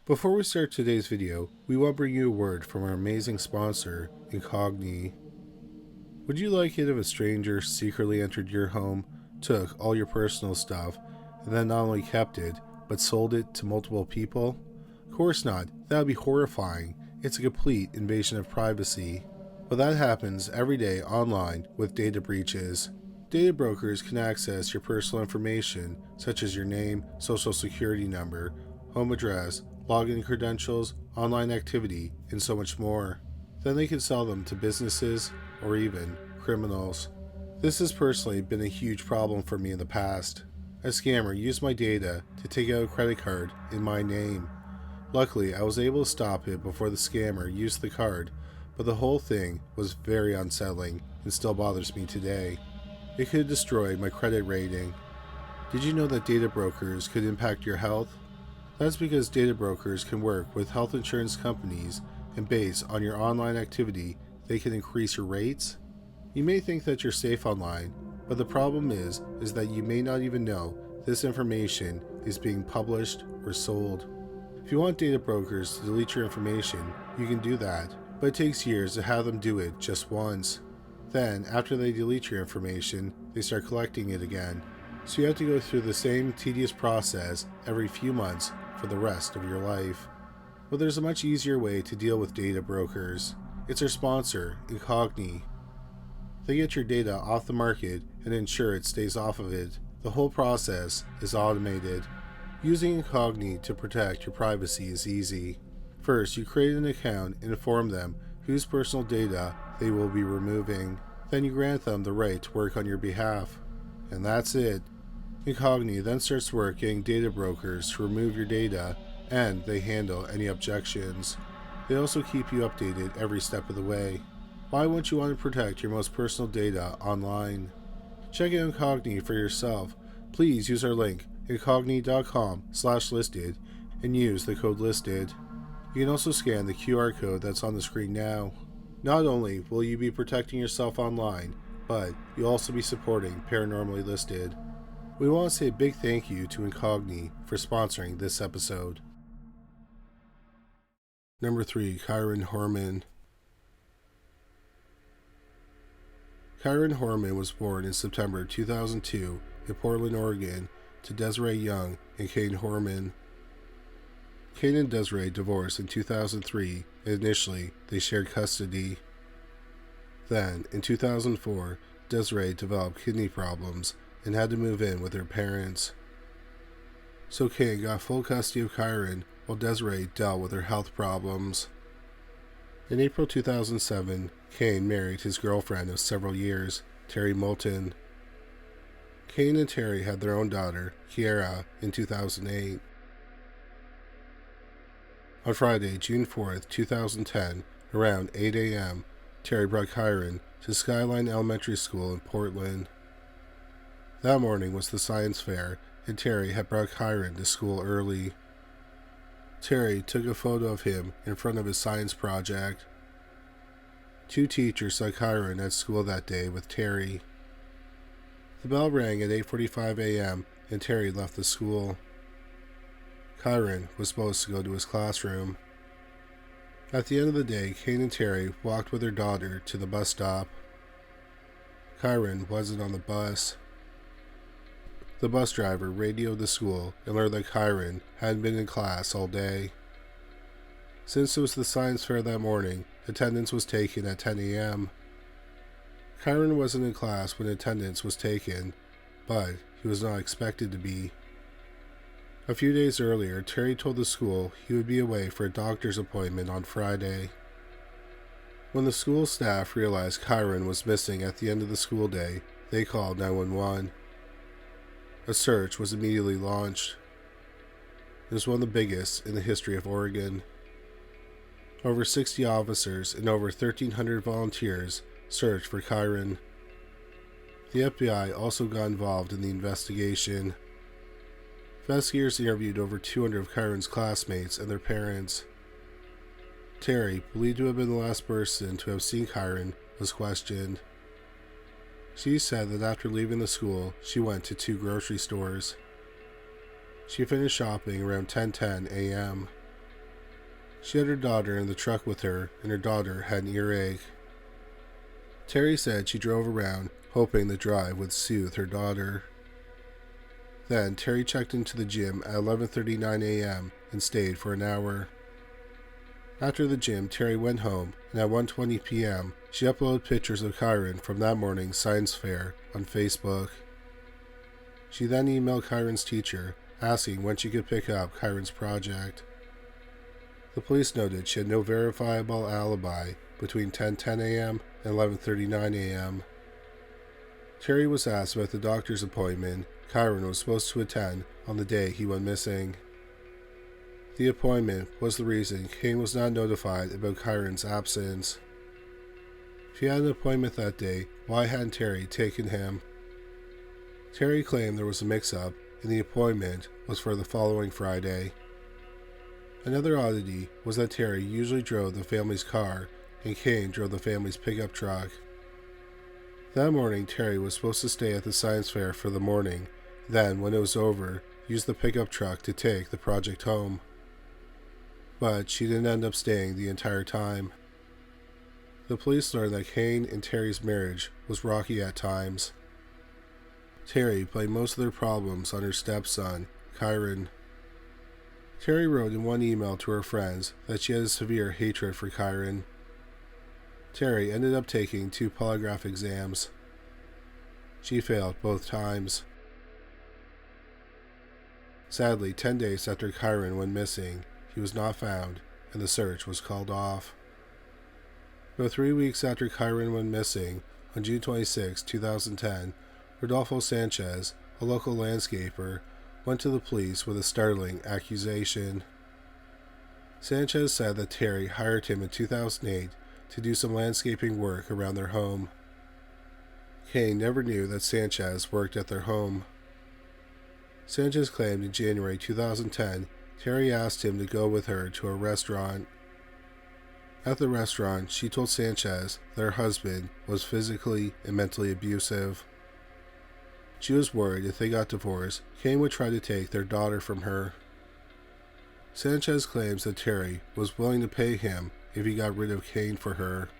Before we start today's video, we want to bring you a word from our amazing sponsor, Incogni. Would you like it if a stranger secretly entered your home, took all your personal stuff, and then not only kept it, but sold it to multiple people? Of course not. That would be horrifying. It's a complete invasion of privacy. But that happens every day online with data breaches. Data brokers can access your personal information, such as your name, social security number, home address, login credentials, online activity, and so much more. Then they can sell them to businesses or even criminals. This has personally been a huge problem for me in the past. A scammer used my data to take out a credit card in my name. Luckily, I was able to stop it before the scammer used the card, but the whole thing was very unsettling and still bothers me today. It could destroy my credit rating. Did you know that data brokers could impact your health? That's because data brokers can work with health insurance companies, and based on your online activity, they can increase your rates. You may think that you're safe online, but the problem is that you may not even know this information is being published or sold. If you want data brokers to delete your information, you can do that, but it takes years to have them do it just once. Then, after they delete your information, they start collecting it again. So you have to go through the same tedious process every few months for the rest of your life. But there's a much easier way to deal with data brokers. It's our sponsor, Incogni. They get your data off the market and ensure it stays off of it. The whole process is automated. Using Incogni to protect your privacy is easy. First, you create an account and inform them whose personal data they will be removing. Then you grant them the right to work on your behalf. And that's it. Incogni then starts work getting data brokers to remove your data, and they handle any objections. They also keep you updated every step of the way. Why wouldn't you want to protect your most personal data online? Check out Incogni for yourself. Please use our link, incogni.com/listed, and use the code LISTED. You can also scan the QR code that's on the screen now. Not only will you be protecting yourself online, but you'll also be supporting Paranormally Listed. We want to say a big thank you to Incogni for sponsoring this episode. Number 3. Kyron Horman. Kyron Horman was born in September 2002 in Portland, Oregon, to Desiree Young and Kane Horman. Kane and Desiree divorced in 2003, and initially they shared custody. Then, in 2004, Desiree developed kidney problems and had to move in with her parents. So Kane got full custody of Kyron while Desiree dealt with her health problems. In April 2007, Kane married his girlfriend of several years, Terry Moulton. Kane and Terry had their own daughter, Kiara, in 2008. On Friday, June 4th, 2010, around 8 a.m., Terry brought Kyron to Skyline Elementary School in Portland. That morning was the science fair, and Terry had brought Kyron to school early. Terry took a photo of him in front of his science project. 2 teachers saw Kyron at school that day with Terry. The bell rang at 8:45 a.m., and Terry left the school. Kyron was supposed to go to his classroom. At the end of the day, Kane and Terry walked with their daughter to the bus stop. Kyron wasn't on the bus. The bus driver radioed the school and learned that Kyron hadn't been in class all day. Since it was the science fair that morning, attendance was taken at 10 a.m. Kyron wasn't in class when attendance was taken, but he was not expected to be. A few days earlier, Terry told the school he would be away for a doctor's appointment on Friday. When the school staff realized Kyron was missing at the end of the school day, they called 911. A search was immediately launched. It was one of the biggest in the history of Oregon. Over 60 officers and over 1,300 volunteers searched for Kyron. The FBI also got involved in the investigation. Investigators interviewed over 200 of Kyron's classmates and their parents. Terry, believed to have been the last person to have seen Kyron, was questioned. She said that after leaving the school, she went to 2 grocery stores. She finished shopping around 10:10 a.m. She had her daughter in the truck with her, and her daughter had an earache. Terry said she drove around, hoping the drive would soothe her daughter. Then Terry checked into the gym at 11:39 a.m. and stayed for an hour. After the gym, Terry went home, and at 1:20 p.m., she uploaded pictures of Kyron from that morning's science fair on Facebook. She then emailed Kyron's teacher, asking when she could pick up Kyron's project. The police noted she had no verifiable alibi between 10:10 a.m. and 11:39 a.m. Terry was asked about the doctor's appointment Kyron was supposed to attend on the day he went missing. The appointment was the reason Kane was not notified about Kyron's absence. If he had an appointment that day, why hadn't Terry taken him? Terry claimed there was a mix-up and the appointment was for the following Friday. Another oddity was that Terry usually drove the family's car and Kane drove the family's pickup truck. That morning, Terry was supposed to stay at the science fair for the morning, then, when it was over, use the pickup truck to take the project home. But she didn't end up staying the entire time. The police learned that Kane and Terry's marriage was rocky at times. Terry blamed most of their problems on her stepson, Kyron. Terry wrote in one email to her friends that she had a severe hatred for Kyron. Terry ended up taking 2 polygraph exams. She failed both times. Sadly, 10 days after Kyron went missing, he was not found, and the search was called off. About 3 weeks after Kyron went missing, on June 26, 2010, Rodolfo Sanchez, a local landscaper, went to the police with a startling accusation. Sanchez said that Terry hired him in 2008 to do some landscaping work around their home. Kane never knew that Sanchez worked at their home. Sanchez claimed in January 2010, Terry asked him to go with her to a restaurant. At the restaurant, she told Sanchez that her husband was physically and mentally abusive. She was worried if they got divorced, Kane would try to take their daughter from her. Sanchez claims that Terry was willing to pay him if he got rid of Kane for her.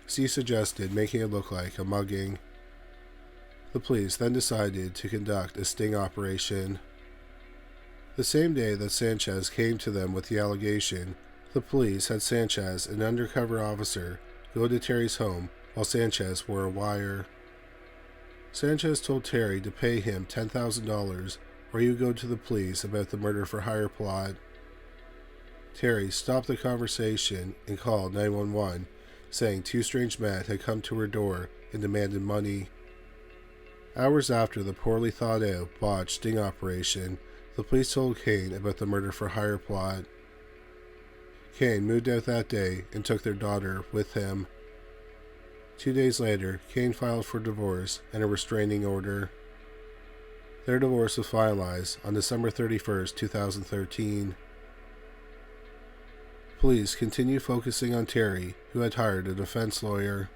She suggested making it look like a mugging. The police then decided to conduct a sting operation. The same day that Sanchez came to them with the allegation, the police had Sanchez, an undercover officer, go to Terry's home while Sanchez wore a wire. Sanchez told Terry to pay him $10,000 or he would go to the police about the murder-for-hire plot. Terry stopped the conversation and called 911, saying 2 strange men had come to her door and demanded money. Hours after the poorly thought-out, botched sting operation, the police told Kane about the murder-for-hire plot. Kane moved out that day and took their daughter with him. 2 days later, Kane filed for divorce and a restraining order. Their divorce was finalized on December 31, 2013. Police continued focusing on Terry, who had hired a defense lawyer.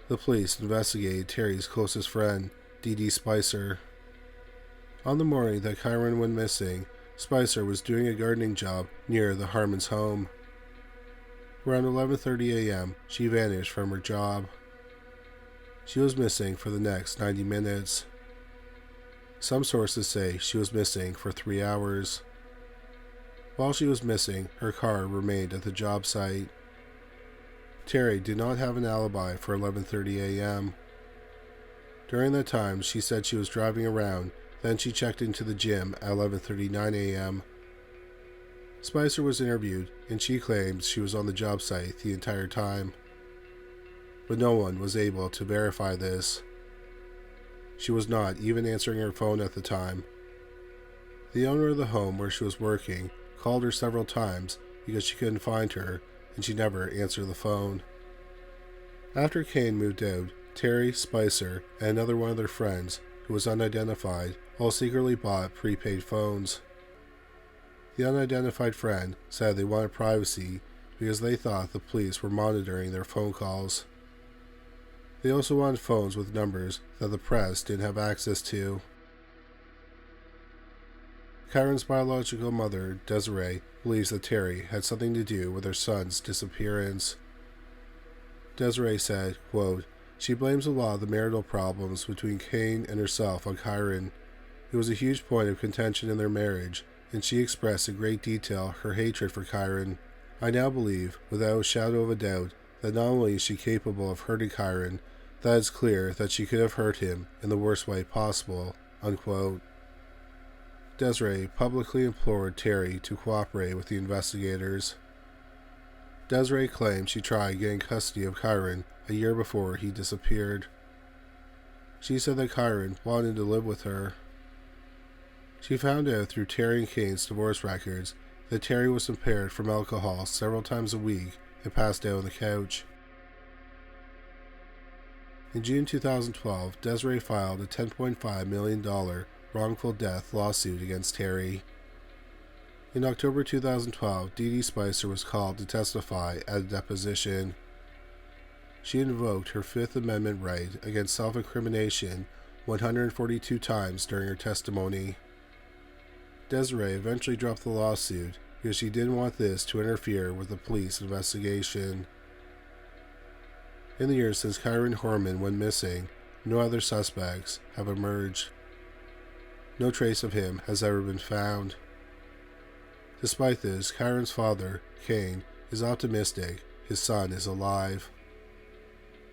The police investigated Terry's closest friend, Dee Spicer. On the morning that Kyron went missing, Spicer was doing a gardening job near the Harmon's home. Around 11:30 a.m., she vanished from her job. She was missing for the next 90 minutes. Some sources say she was missing for 3 hours. While she was missing, her car remained at the job site. Terry did not have an alibi for 11:30 a.m. During that time, she said she was driving around, then she checked into the gym at 11:39 a.m. Spicer was interviewed, and she claimed she was on the job site the entire time. But no one was able to verify this. She was not even answering her phone at the time. The owner of the home where she was working called her several times because she couldn't find her, and she never answered the phone. After Kane moved out, Terry, Spicer, and another one of their friends, who was unidentified, all secretly bought prepaid phones. The unidentified friend said they wanted privacy because they thought the police were monitoring their phone calls. They also wanted phones with numbers that the press didn't have access to. Kyron's biological mother, Desiree, believes that Terry had something to do with her son's disappearance. Desiree said, quote, "She blames a lot of the marital problems between Kane and herself on Kyron. It was a huge point of contention in their marriage, and she expressed in great detail her hatred for Kyron. I now believe, without a shadow of a doubt, that not only is she capable of hurting Kyron, that it's clear that she could have hurt him in the worst way possible," unquote. Desiree publicly implored Terry to cooperate with the investigators. Desiree claimed she tried getting custody of Kyron a year before he disappeared. She said that Kyron wanted to live with her. She found out through Terry and Kane's divorce records that Terry was impaired from alcohol several times a week and passed out on the couch. In June 2012, Desiree filed a $10.5 million wrongful death lawsuit against Terry. In October 2012, Dee Dee Spicer was called to testify at a deposition. She invoked her Fifth Amendment right against self-incrimination 142 times during her testimony. Desiree eventually dropped the lawsuit because she didn't want this to interfere with the police investigation. In the years since Kyron Horman went missing, no other suspects have emerged. No trace of him has ever been found. Despite this, Kyron's father, Kane, is optimistic his son is alive.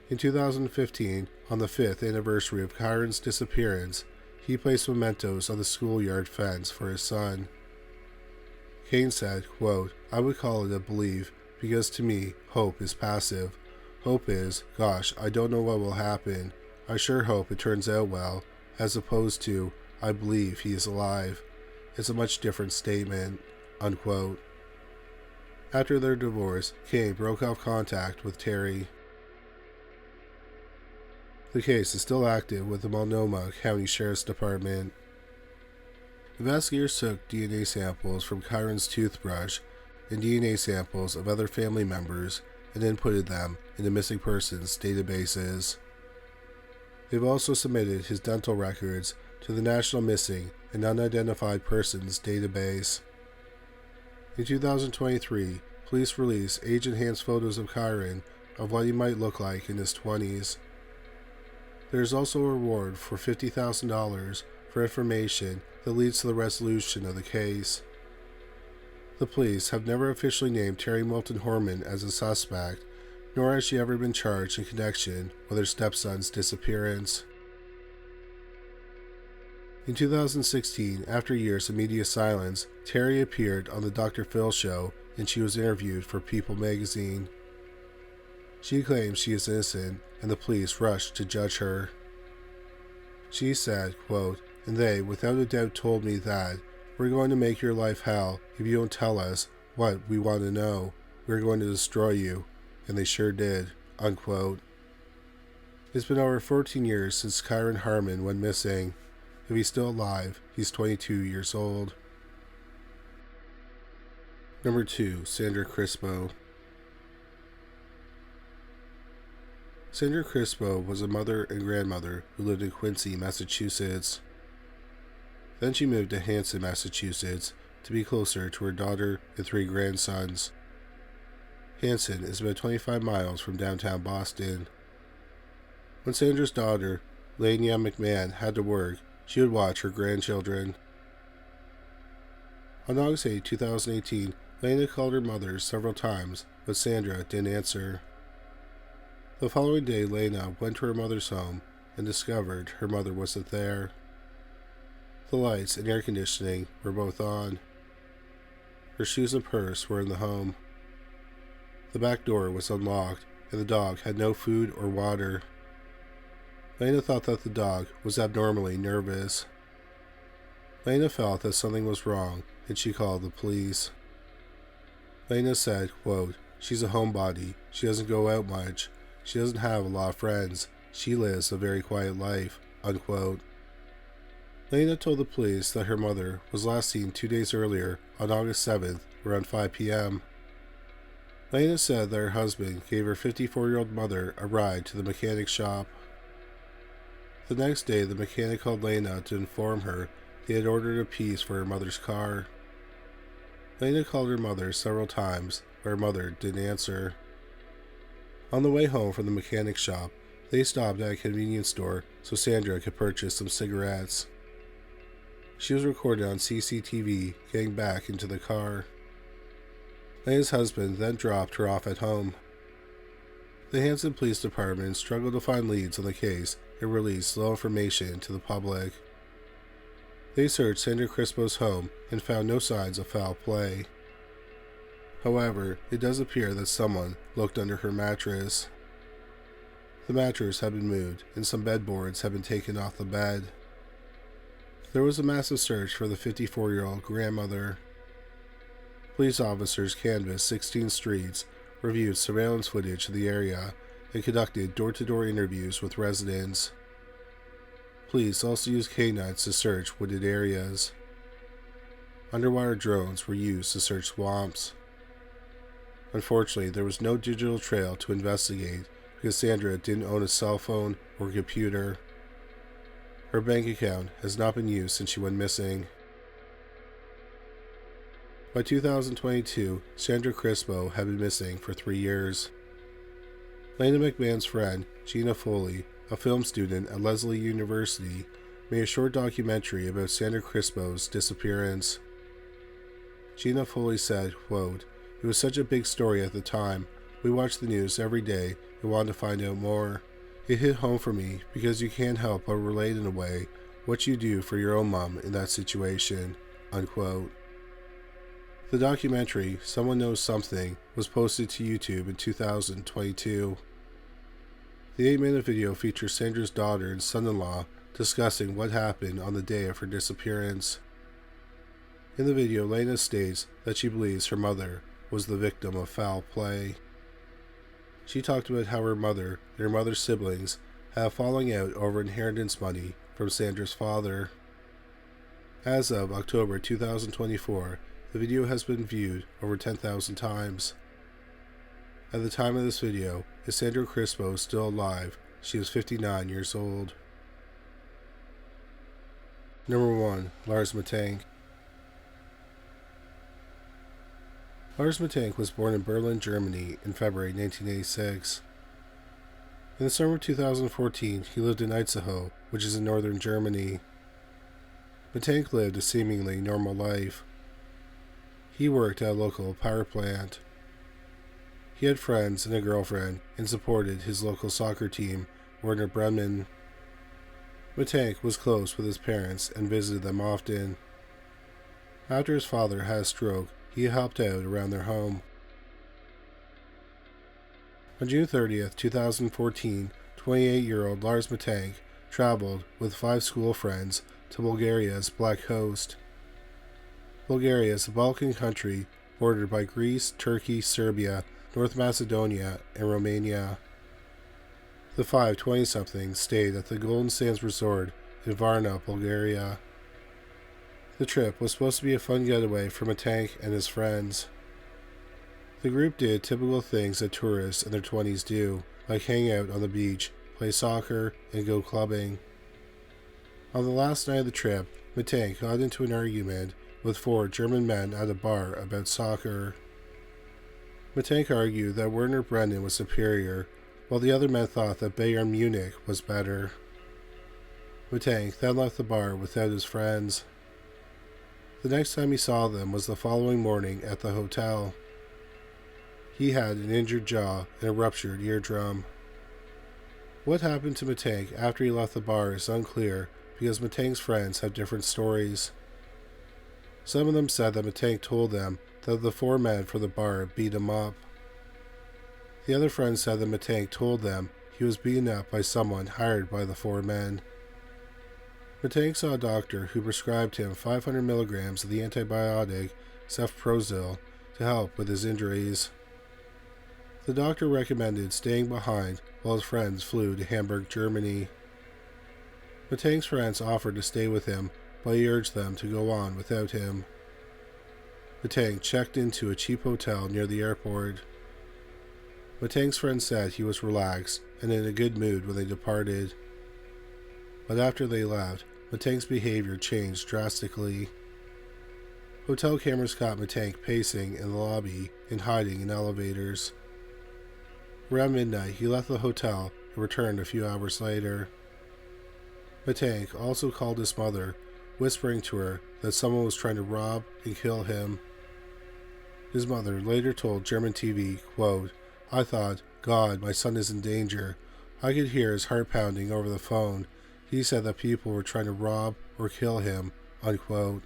In 2015, on the 5th anniversary of Kyron's disappearance, he placed mementos on the schoolyard fence for his son. Kane said, quote, "I would call it a belief because to me, hope is passive. Hope is, gosh, I don't know what will happen. I sure hope it turns out well, as opposed to, I believe he is alive. It's a much different statement," unquote. After their divorce, Kane broke off contact with Terry. The case is still active with the Multnomah County Sheriff's Department. Investigators took DNA samples from Kyron's toothbrush and DNA samples of other family members and inputted them into missing persons databases. They've also submitted his dental records to the National Missing and Unidentified Persons database. In 2023, police released age-enhanced photos of Kyron of what he might look like in his 20s. There is also a reward for $50,000 for information that leads to the resolution of the case. The police have never officially named Terry Moulton Horman as a suspect, nor has she ever been charged in connection with her stepson's disappearance. In 2016, after years of media silence, Terry appeared on the Dr. Phil show and she was interviewed for People magazine. She claims she is innocent and the police rushed to judge her. She said, quote, "And they, without a doubt, told me that, we're going to make your life hell if you don't tell us what we want to know. We're going to destroy you." And they sure did, unquote. It's been over 14 years since Kyron Horman went missing. If he's still alive, he's 22 years old. Number 2. Sandra Crispo. Sandra Crispo was a mother and grandmother who lived in Quincy, Massachusetts. Then she moved to Hanson, Massachusetts to be closer to her daughter and 3 grandsons. Hanson is about 25 miles from downtown Boston. When Sandra's daughter, Lania McMahon, had to work, she would watch her grandchildren. On August 8, 2018, Lana called her mother several times, but Sandra didn't answer. The following day, Lana went to her mother's home and discovered her mother wasn't there. The lights and air conditioning were both on. Her shoes and purse were in the home. The back door was unlocked, and the dog had no food or water. Lana thought that the dog was abnormally nervous. Lana felt that something was wrong, and she called the police. Lana said, quote, "She's a homebody. She doesn't go out much. She doesn't have a lot of friends. She lives a very quiet life," unquote. Lana told the police that her mother was last seen 2 days earlier on August 7th around 5 p.m. Lana said that her husband gave her 54-year-old mother a ride to the mechanic shop. The next day, the mechanic called Lana to inform her he had ordered a piece for her mother's car. Lena called her mother several times, but her mother didn't answer. On the way home from the mechanic shop, they stopped at a convenience store so Sandra could purchase some cigarettes. She was recorded on CCTV getting back into the car. Lena's husband then dropped her off at home. The Hanson Police Department struggled to find leads on the case and released little information to the public. They searched Sandra Crispo's home and found no signs of foul play. However, it does appear that someone looked under her mattress. The mattress had been moved and some bedboards had been taken off the bed. There was a massive search for the 54-year-old grandmother. Police officers canvassed 16 streets, reviewed surveillance footage of the area, and conducted door-to-door interviews with residents. Police also used canines to search wooded areas. Underwater drones were used to search swamps. Unfortunately, there was no digital trail to investigate because Sandra didn't own a cell phone or computer. Her bank account has not been used since she went missing. By 2022, Sandra Crispo had been missing for 3 years. Lena McMahon's friend, Gina Foley, a film student at Lesley University, made a short documentary about Sandra Crispo's disappearance. Gina Foley said, quote, "It was such a big story at the time. We watched the news every day and wanted to find out more. It hit home for me because you can't help but relate in a way what you do for your own mom in that situation," unquote. The documentary, Someone Knows Something, was posted to YouTube in 2022. The 8-minute video features Sandra's daughter and son-in-law discussing what happened on the day of her disappearance. In the video, Lena states that she believes her mother was the victim of foul play. She talked about how her mother and her mother's siblings have falling out over inheritance money from Sandra's father. As of October 2024, the video has been viewed over 10,000 times. At the time of this video, if Sandra Crispo is still alive, she is 59 years old. Number 1. Lars Mittank. Lars Mittank was born in Berlin, Germany in February 1986. In the summer of 2014, he lived in Itzehoe, which is in northern Germany. Mittank lived a seemingly normal life. He worked at a local power plant. He had friends and a girlfriend and supported his local soccer team, Werder Bremen. Mittank was close with his parents and visited them often. After his father had a stroke, he helped out around their home. On June 30th, 2014, 28-year-old Lars Mittank traveled with 5 school friends to Bulgaria's Black Coast. Bulgaria is a Balkan country bordered by Greece, Turkey, Serbia, North Macedonia, and Romania. The 5 20-somethings stayed at the Golden Sands Resort in Varna, Bulgaria. The trip was supposed to be a fun getaway for Mittank and his friends. The group did typical things that tourists in their 20s do, like hang out on the beach, play soccer, and go clubbing. On the last night of the trip, Mittank got into an argument with 4 German men at a bar about soccer. Mittank argued that Werder Bremen was superior, while the other men thought that Bayern Munich was better. Mittank then left the bar without his friends. The next time he saw them was the following morning at the hotel. He had an injured jaw and a ruptured eardrum. What happened to Mittank after he left the bar is unclear because Mittank's friends have different stories. Some of them said that Mittank told them that the 4 men from the bar beat him up. The other friends said that Mittank told them he was beaten up by someone hired by the 4 men. Mittank saw a doctor who prescribed him 500 milligrams of the antibiotic cefprozil to help with his injuries. The doctor recommended staying behind while his friends flew to Hamburg, Germany. Mittank's friends offered to stay with him, but he urged them to go on without him. Mittank checked into a cheap hotel near the airport. Mittank's friends said he was relaxed and in a good mood when they departed. But after they left, Mittank's behavior changed drastically. Hotel cameras caught Mittank pacing in the lobby and hiding in elevators. Around midnight, he left the hotel and returned a few hours later. Mittank also called his mother, whispering to her that someone was trying to rob and kill him. His mother later told German TV, quote, "I thought, God, my son is in danger. I could hear his heart pounding over the phone. He said that people were trying to rob or kill him," unquote.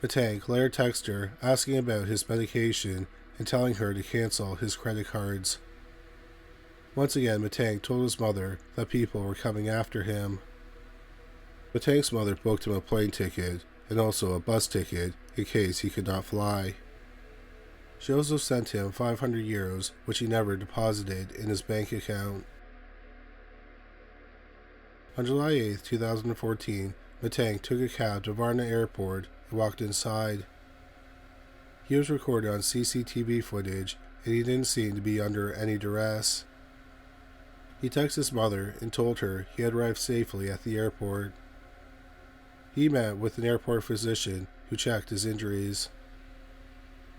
Mittank later texted her asking about his medication and telling her to cancel his credit cards. Once again, Mittank told his mother that people were coming after him. Mittank's mother booked him a plane ticket and also a bus ticket in case he could not fly. She also sent him 500 euros, which he never deposited in his bank account. On July 8, 2014, Mittank took a cab to Varna Airport and walked inside. He was recorded on CCTV footage, and he didn't seem to be under any duress. He texted his mother and told her he had arrived safely at the airport. He met with an airport physician who checked his injuries.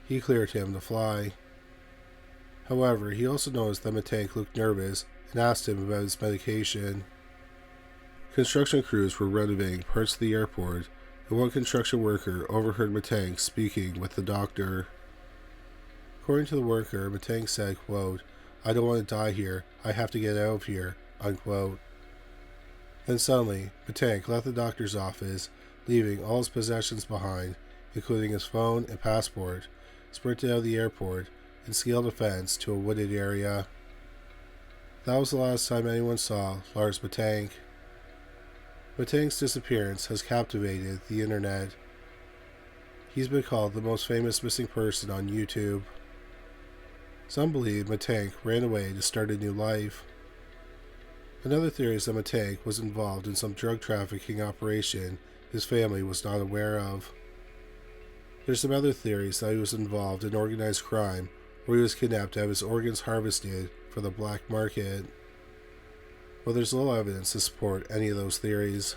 He cleared him to fly. However, he also noticed that Mittank looked nervous and asked him about his medication. Construction crews were renovating parts of the airport, and one construction worker overheard Mittank speaking with the doctor. According to the worker, Mittank said, quote, "I don't want to die here. I have to get out of here," unquote. Then suddenly, Mittank left the doctor's office, leaving all his possessions behind, including his phone and passport, sprinted out of the airport, and scaled a fence to a wooded area. That was the last time anyone saw Lars Mittank. Mittank's disappearance has captivated the internet. He's been called the most famous missing person on YouTube. Some believe Mittank ran away to start a new life. Another theory is that Mittank was involved in some drug trafficking operation his family was not aware of. There's some other theories that he was involved in organized crime, or he was kidnapped to have his organs harvested for the black market. But there's little evidence to support any of those theories.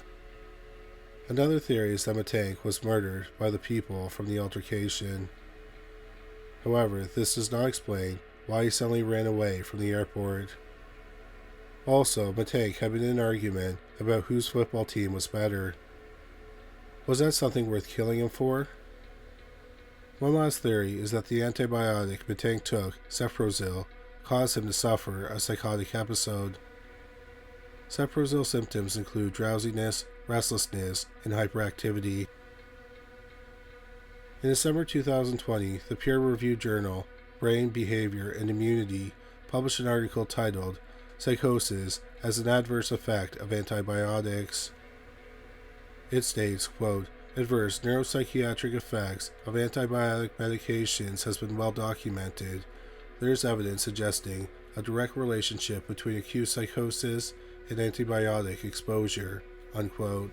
Another theory is that Mittank was murdered by the people from the altercation. However, this does not explain why he suddenly ran away from the airport. Also, Mittank had been in an argument about whose football team was better. Was that something worth killing him for? One last theory is that the antibiotic Mittank took, Cefprozil, caused him to suffer a psychotic episode. Cefprozil symptoms include drowsiness, restlessness, and hyperactivity. In December 2020, the peer-reviewed journal Brain, Behavior, and Immunity published an article titled "Psychosis as an Adverse Effect of Antibiotics." It states, quote, "Adverse neuropsychiatric effects of antibiotic medications has been well documented. There is evidence suggesting a direct relationship between acute psychosis and antibiotic exposure," unquote.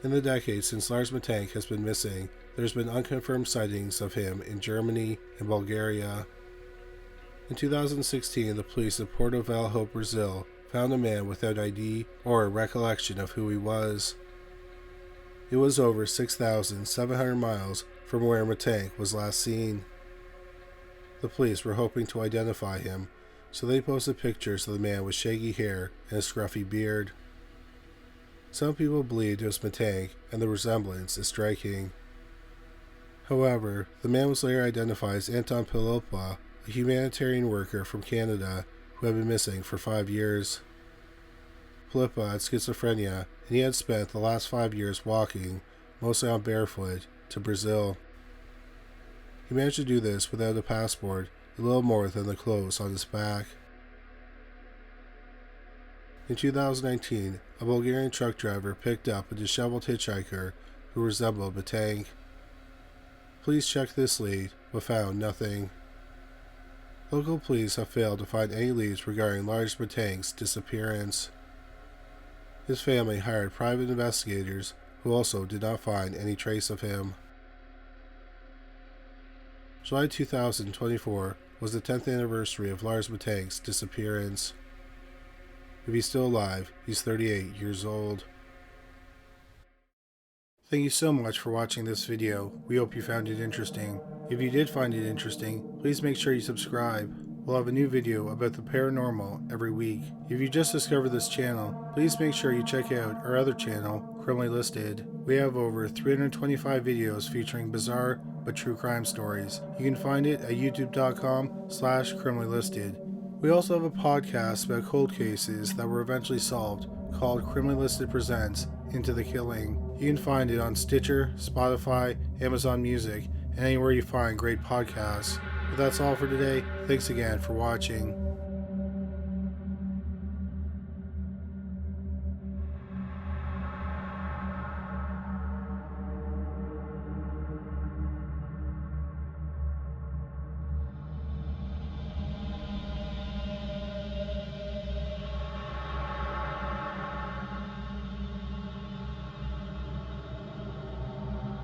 In the decades since Lars Mittank has been missing, there's been unconfirmed sightings of him in Germany and Bulgaria. In 2016, the police of Porto Velho, Brazil, found a man without ID or a recollection of who he was. It was over 6,700 miles from where Mittank was last seen. The police were hoping to identify him, so they posted pictures of the man with shaggy hair and a scruffy beard. Some people believed it was Mittank, and the resemblance is striking. However, the man was later identified as Anton Pilopa, a humanitarian worker from Canada who had been missing for 5 years. Pilopa had schizophrenia, and he had spent the last 5 years walking, mostly on barefoot, to Brazil. He managed to do this without a passport and little more than the clothes on his back. In 2019, a Bulgarian truck driver picked up a disheveled hitchhiker who resembled Mittank. Police checked this lead, but found nothing. Local police have failed to find any leads regarding Lars Mittank's disappearance. His family hired private investigators who also did not find any trace of him. July 2024 was the 10th anniversary of Lars Mittank's disappearance. If he's still alive, he's 38 years old. Thank you so much for watching this video. We hope you found it interesting. If you did find it interesting, please make sure you subscribe. We'll have a new video about the paranormal every week. If you just discovered this channel, please make sure you check out our other channel, Criminally Listed. We have over 325 videos featuring bizarre but true crime stories. You can find it at youtube.com/criminallylisted. We also have a podcast about cold cases that were eventually solved called Criminally Listed Presents Into the Killing. You can find it on Stitcher, Spotify, Amazon Music, and anywhere you find great podcasts. But that's all for today. Thanks again for watching.